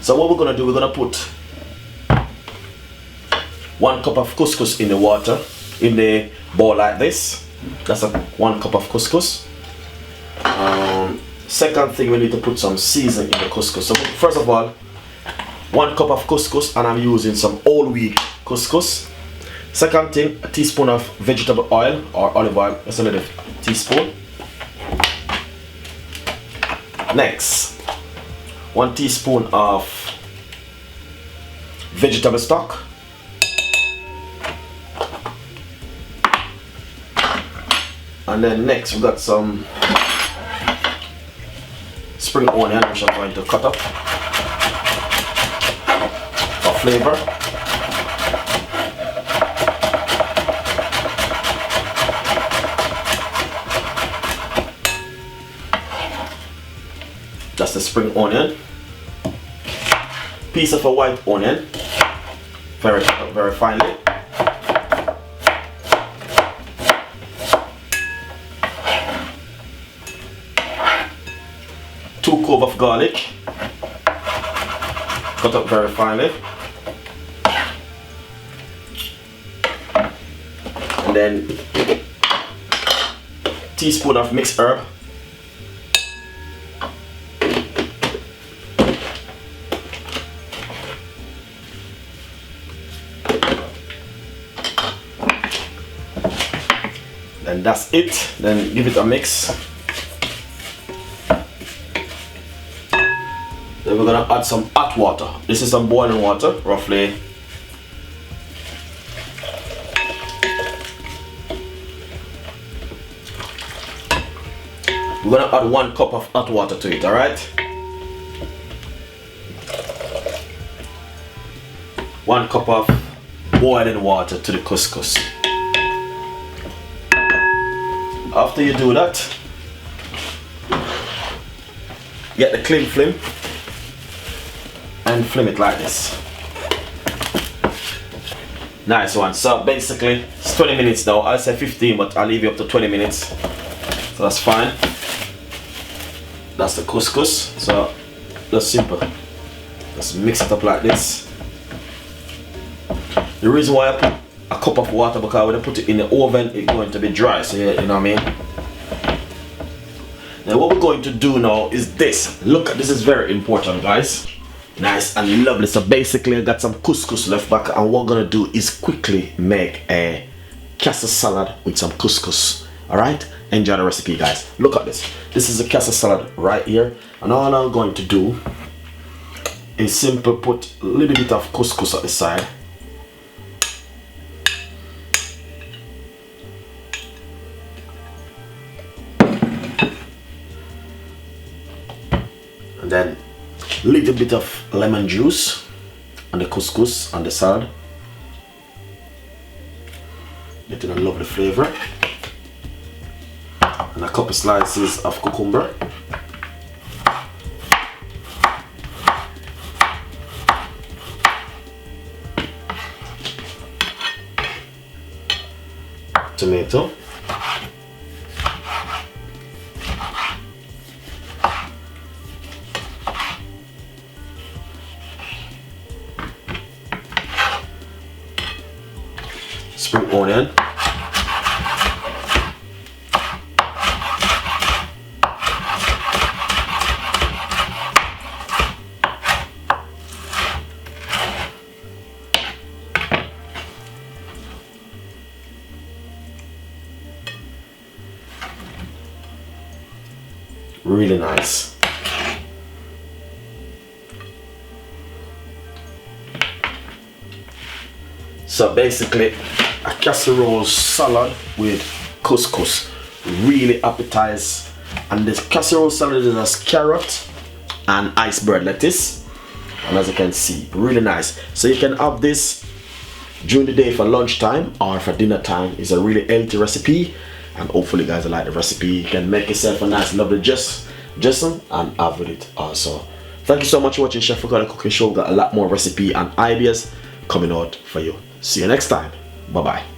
So what we're gonna do, we're gonna put 1 cup of couscous in the water, in the bowl like this. That's 1 cup of couscous. Second thing, we need to put some seasoning in the couscous. So first of all, 1 cup of couscous, and I'm using some whole wheat couscous. Second thing, a teaspoon of vegetable oil or olive oil. That's another teaspoon. Next, 1 teaspoon of vegetable stock. And then next we got some spring onion, which I'm going to cut up for flavor. That's the spring onion. Piece of a white onion, very finely. 2 cloves of garlic, cut up very finely. And then teaspoon of mixed herb. And that's it. Then give it a mix. Then we're gonna add some hot water. This is some boiling water, roughly. We're gonna add 1 cup of hot water to it, alright? 1 cup of boiling water to the couscous. After you do that, get the cling film and flame it like this. Nice one. So basically it's 20 minutes now. I say 15, but I'll leave you up to 20 minutes, so that's fine. That's the couscous. So that's simple. Just mix it up like this. The reason why I put a cup of water, because when I put it in the oven it's going to be dry, so you know what I mean. Now what we're going to do now is this. Look, this is very important, guys. Nice and lovely. So basically I got some couscous left back, and what we're gonna do is quickly make a cassia salad with some couscous. Alright, enjoy the recipe, guys. Look at this. This is a cassia salad right here, and all I'm going to do is simply put a little bit of couscous at the side. And then a little bit of lemon juice on the couscous and the salad, getting a lovely flavor, and a couple slices of cucumber, tomato, spring onion, really nice. So basically a casserole salad with couscous, really appetizing. And this casserole salad has carrot and iceberg lettuce, and as you can see, really nice. So you can have this during the day for lunchtime or for dinner time. It's a really healthy recipe, and hopefully you guys will like the recipe. You can make yourself a nice lovely dressing and have with it also. Thank you so much for watching Chef Ricardo Cooking Show. Got a lot more recipe and ideas coming out for you. See you next time. Bye bye.